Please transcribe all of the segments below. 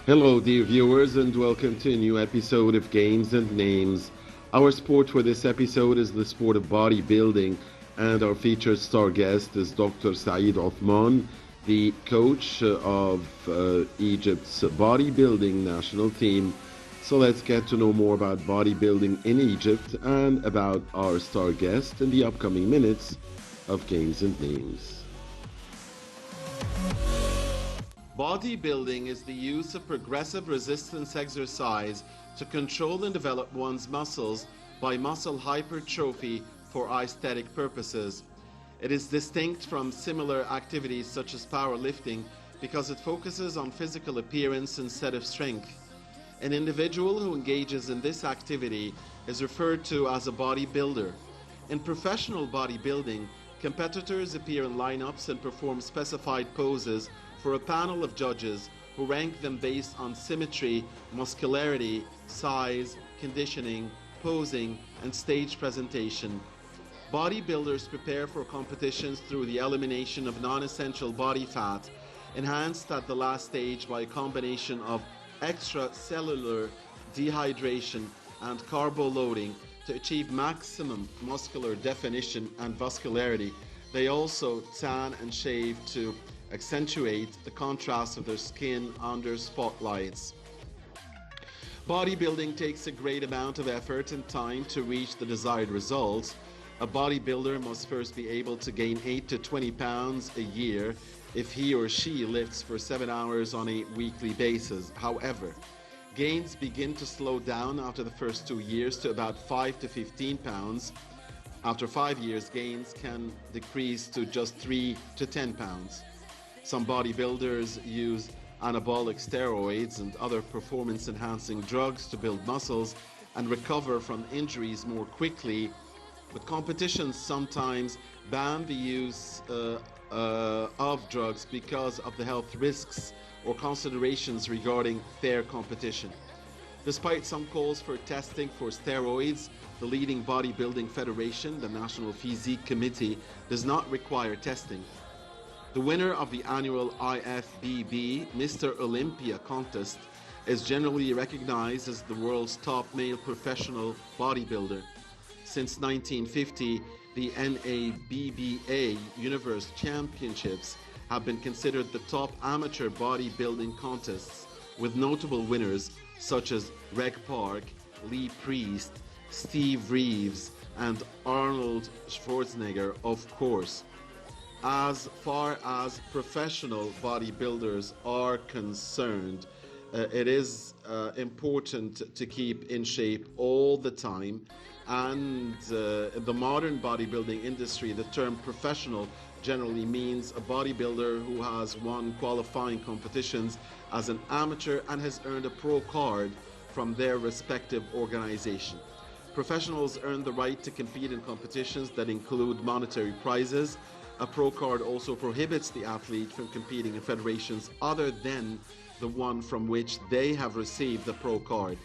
Hello, dear viewers, and welcome to a new episode of Games and Names. Our sport for this episode is the sport of bodybuilding, and our featured star guest is Dr. Saeed Othman, the coach of Egypt's bodybuilding national team. So let's get to know more about bodybuilding in Egypt and about our star guest in the upcoming minutes of Games and Names. Bodybuilding is the use of progressive resistance exercise to control and develop one's muscles by muscle hypertrophy for aesthetic purposes. It is distinct from similar activities such as powerlifting because it focuses on physical appearance instead of strength. An individual who engages in this activity is referred to as a bodybuilder. In professional bodybuilding, competitors appear in lineups and perform specified poses for a panel of judges who rank them based on symmetry, muscularity, size, conditioning, posing, and stage presentation. Bodybuilders prepare for competitions through the elimination of non-essential body fat, enhanced at the last stage by a combination of extracellular dehydration and carbo-loading to achieve maximum muscular definition and vascularity. They also tan and shave to accentuate the contrast of their skin under spotlights. Bodybuilding takes a great amount of effort and time to reach the desired results. A bodybuilder must first be able to gain 8 to 20 pounds a year if he or she lifts for 7 hours on a weekly basis. However, gains begin to slow down after the first 2 years to about 5 to 15 pounds. After 5 years, gains can decrease to just 3 to 10 pounds. Some bodybuilders use anabolic steroids and other performance-enhancing drugs to build muscles and recover from injuries more quickly, but competitions sometimes ban the use of drugs because of the health risks or considerations regarding fair competition. Despite some calls for testing for steroids, the leading bodybuilding federation, the National Physique Committee, does not require testing. The winner of the annual IFBB Mr. Olympia contest is generally recognized as the world's top male professional bodybuilder. Since 1950, the NABBA Universe Championships have been considered the top amateur bodybuilding contests, with notable winners such as Reg Park, Lee Priest, Steve Reeves, and Arnold Schwarzenegger, of course. As far as professional bodybuilders are concerned, it is important to keep in shape all the time. And in the modern bodybuilding industry, the term professional generally means a bodybuilder who has won qualifying competitions as an amateur and has earned a pro card from their respective organization. Professionals earn the right to compete in competitions that include monetary prizes. A pro card also prohibits the athlete from competing in federations other than the one from which they have received the pro card.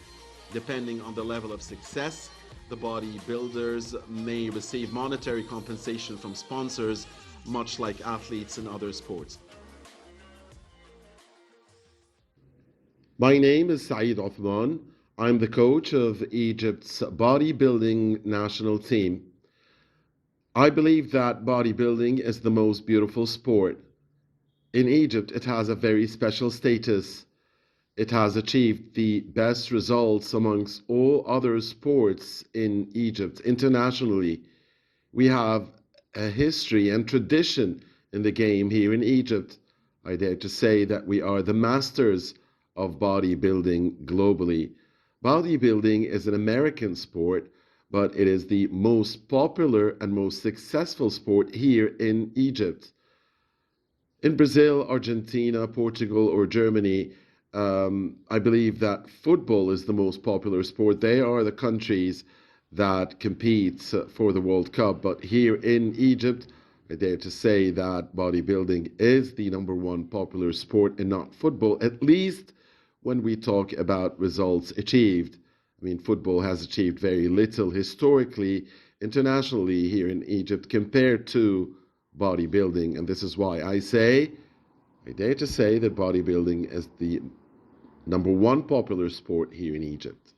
Depending on the level of success, the bodybuilders may receive monetary compensation from sponsors, much like athletes in other sports. My name is Saeed Othman. I'm the coach of Egypt's bodybuilding national team. I believe that bodybuilding is the most beautiful sport. In Egypt, it has a very special status. It has achieved the best results amongst all other sports in Egypt internationally. We have a history and tradition in the game here in Egypt. I dare to say that we are the masters of bodybuilding globally. Bodybuilding is an American sport, but it is the most popular and most successful sport here in Egypt. In Brazil, Argentina, Portugal, or Germany, I believe that football is the most popular sport. They are the countries that compete for the World Cup. But here in Egypt, I dare to say that bodybuilding is the number one popular sport and not football, at least when we talk about results achieved. I mean, football has achieved very little historically, internationally here in Egypt compared to bodybuilding. And this is why I dare to say that bodybuilding is the number one popular sport here in Egypt.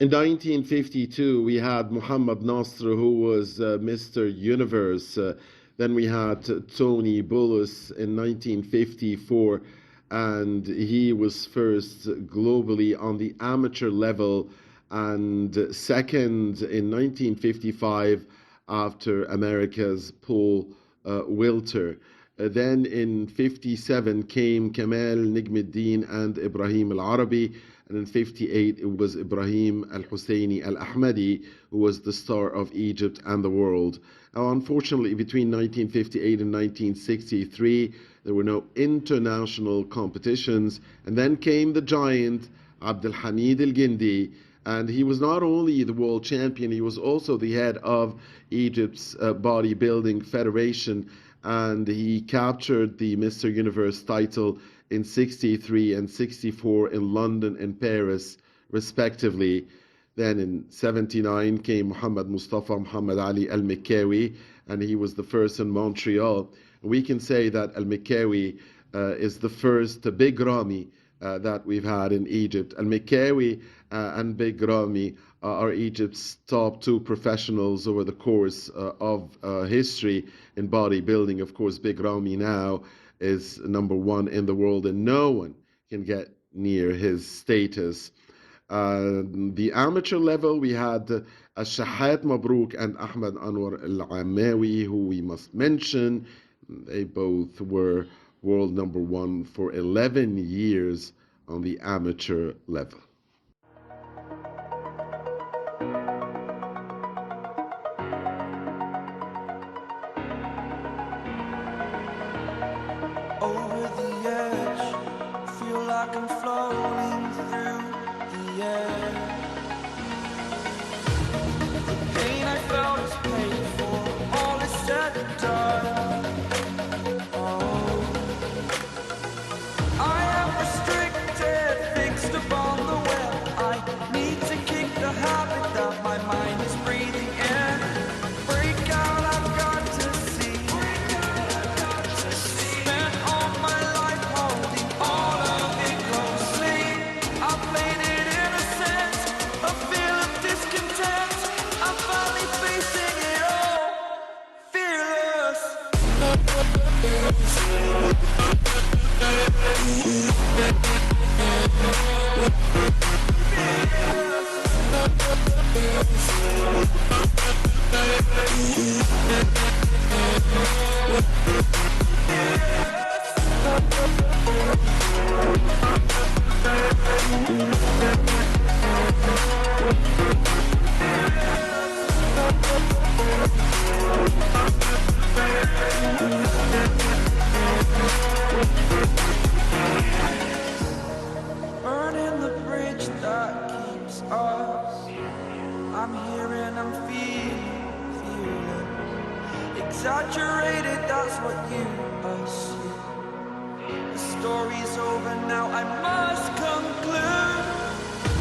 In 1952, we had Muhammad Nasr, who was Mr. Universe. Then we had Tony Bullis in 1954, and he was first globally on the amateur level and second in 1955 after America's Paul Wilter. Then in 57 came Kamal Nigmuddin and Ibrahim Al Arabi. And in 58, it was Ibrahim Al Husseini Al Ahmadi, who was the star of Egypt and the world. Now, unfortunately, between 1958 and 1963, there were no international competitions. And then came the giant, Abdul Hamid Al Gindi. And he was not only the world champion, he was also the head of Egypt's bodybuilding federation. And he captured the Mr. Universe title in 63 and 64 in London and Paris, respectively. Then in 79 came Muhammad Mustafa Muhammad Ali Al Mikawi, and he was the first in Montreal. We can say that Al Mikawi is the first big Rami that we've had in Egypt. Al Mikawi and Big Rami are Egypt's top two professionals over the course of history in bodybuilding. Of course, Big Rami now is number one in the world, and no one can get near his status. The amateur level, we had Shahat Mabrouk and Ahmed Anwar Al Amawi, who we must mention. They both were world number one for 11 years on the amateur level. Over the edge, feel like I'm floating through the air. The pain I felt is paid for, all is said and done. Oh, I am restricted, fixed upon the web. I need to kick the habit that my mind is breathing in. Break out, I've got to see. Spent all my life holding all of it closely. I played it innocent, a feel of discontent. I'm finally facing it all, fearless. Burning the bridge that keeps us. I'm here and I'm feeling exaggerated, that's what you assume. The story's over now, I must conclude.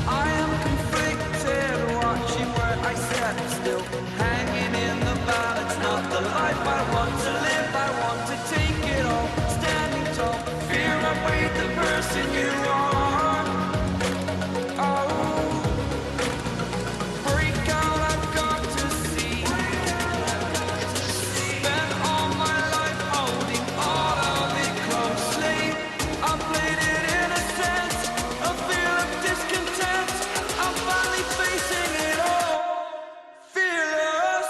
I am conflicted, watching where I step still, hanging in the balance. Not the life I want to live, I want to take it all, standing tall. Fear I weighed the person you are. Oh, break out, I've got to see. Spent all my life holding all of it closely. I played it innocent, a feel of discontent. I'm finally facing it all, fearless.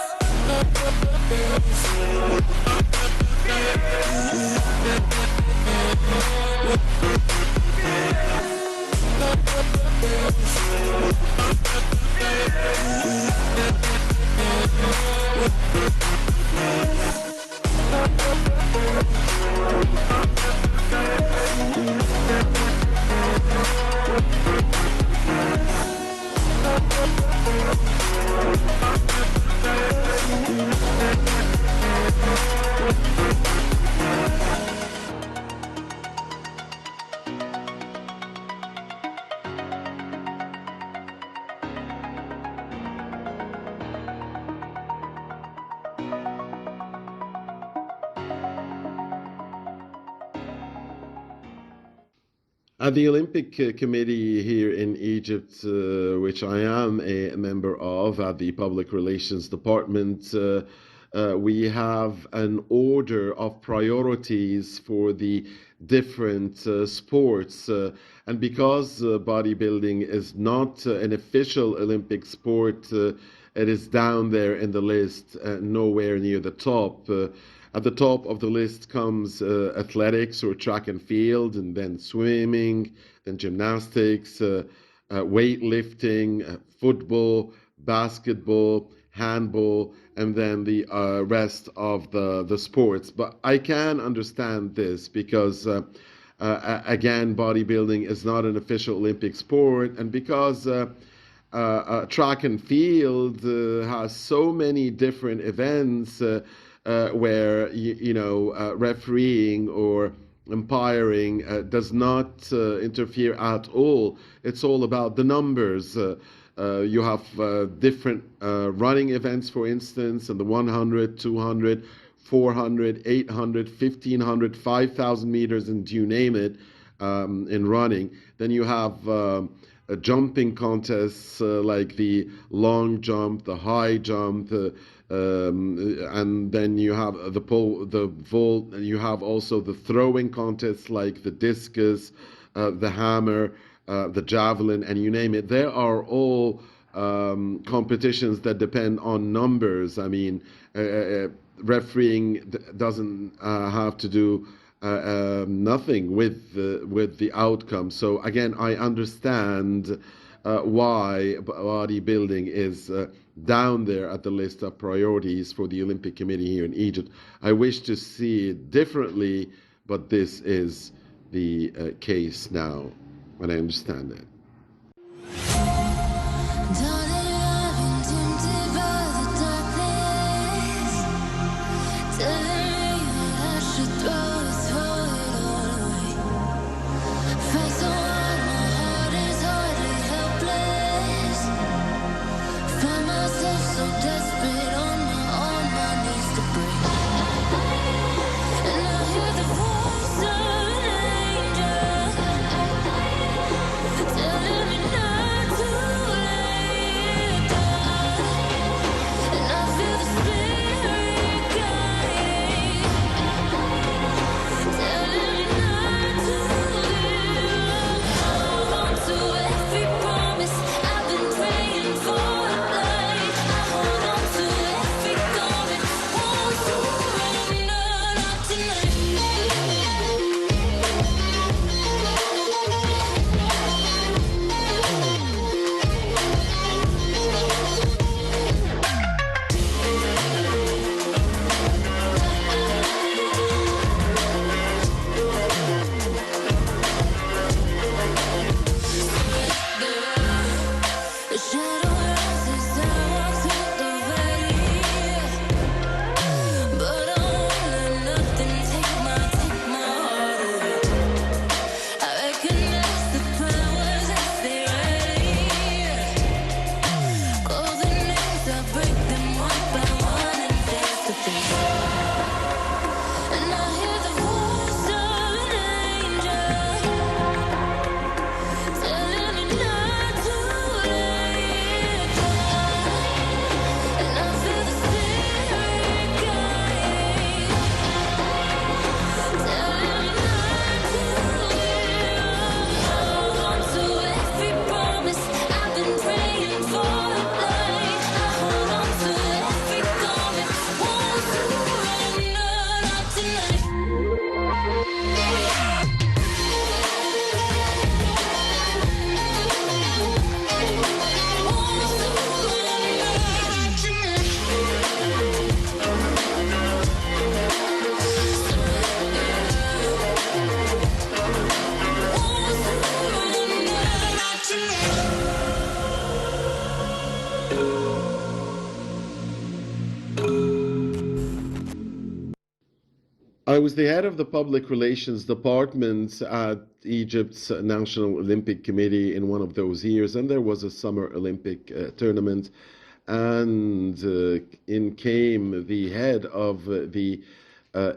At the Olympic Committee here in Egypt, which I am a member of at the Public Relations Department, we have an order of priorities for the different sports. And because bodybuilding is not an official Olympic sport, it is down there in the list, nowhere near the top. At the top of the list comes athletics or track and field, and then swimming, then gymnastics, weightlifting, football, basketball, handball, and then the rest of the sports. But I can understand this because, again, bodybuilding is not an official Olympic sport, and because track and field has so many different events where refereeing or umpiring does not interfere at all. It's all about the numbers. You have different running events, for instance, and the 100, 200, 400, 800, 1500, 5,000 meters, and you name it, in running. Then you have jumping contests like the long jump, the high jump, and then you have the pole, the vault, and you have also the throwing contests like the discus, the hammer, the javelin, and you name it. There are all competitions that depend on numbers. I mean, refereeing doesn't have to do nothing with the outcome. So again, I understand why bodybuilding is down there at the list of priorities for the Olympic Committee here in Egypt. I wish to see it differently, but this is the case now, and I understand that. I was the head of the public relations department at Egypt's National Olympic Committee in one of those years, and there was a Summer Olympic tournament, and in came the head of the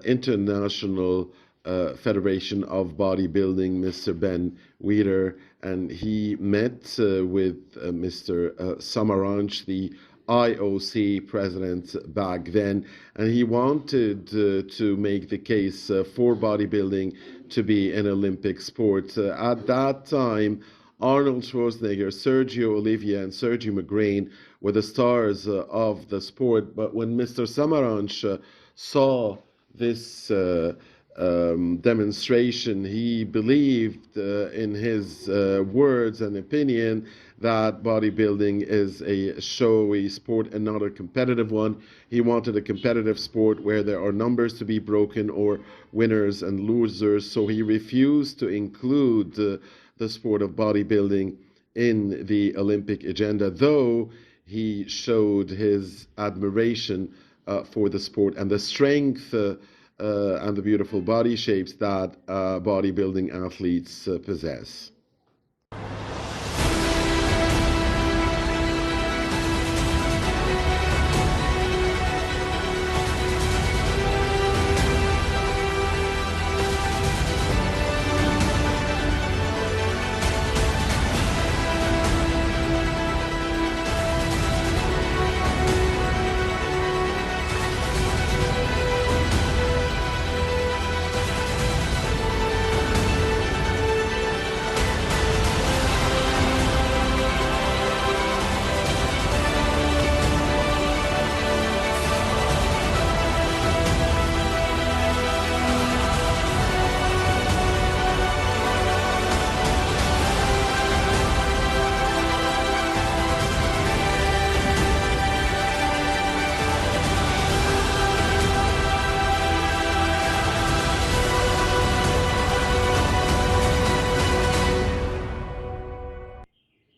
International Federation of Bodybuilding, Mr. Ben Weider, and he met with Mr. Samaranch, the IOC president back then, and he wanted to make the case for bodybuilding to be an Olympic sport. At that time, Arnold Schwarzenegger, Sergio Oliva, and Sergio McGrain were the stars of the sport. But when Mr. Samaranch saw this demonstration, he believed in his words and opinion that bodybuilding is a showy sport and not a competitive one. He wanted a competitive sport where there are numbers to be broken or winners and losers, so he refused to include the sport of bodybuilding in the Olympic agenda, though he showed his admiration for the sport and the strength and the beautiful body shapes that bodybuilding athletes possess.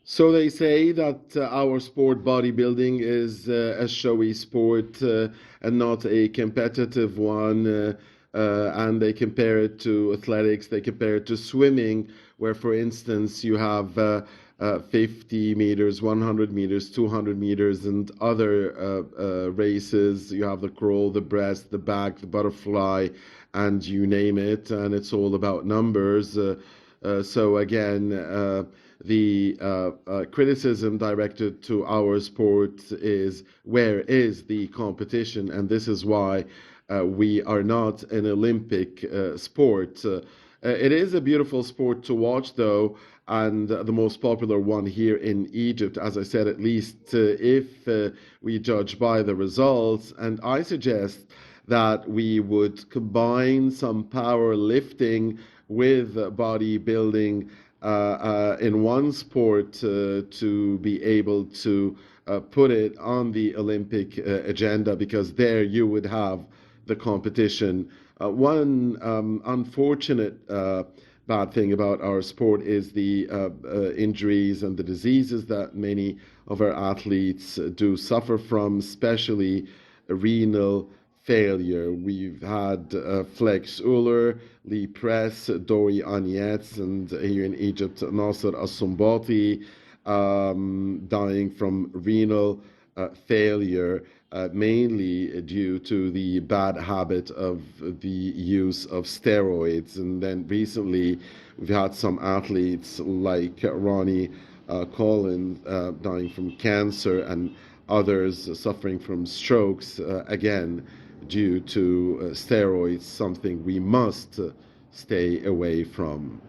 So they say that our sport bodybuilding is a showy sport and not a competitive one. And they compare it to athletics, they compare it to swimming, where, for instance, you have 50 meters, 100 meters, 200 meters, and other races. You have the crawl, the breast, the back, the butterfly, and you name it. And it's all about numbers. So again, the criticism directed to our sport is where is the competition, and this is why we are not an Olympic sport. It is a beautiful sport to watch, though, and the most popular one here in Egypt, as I said, at least if we judge by the results. And I suggest that we would combine some powerlifting with bodybuilding in one sport to be able to put it on the Olympic agenda, because there you would have the competition. One unfortunate bad thing about our sport is the injuries and the diseases that many of our athletes do suffer from, especially renal failure. We've had Flex Uller, Lee Press, Dori Agnes, and here in Egypt, Nasser Assumbati, dying from renal failure, mainly due to the bad habit of the use of steroids. And then recently, we've had some athletes like Ronnie Collins dying from cancer, and others suffering from strokes, again, due to steroids, something we must stay away from.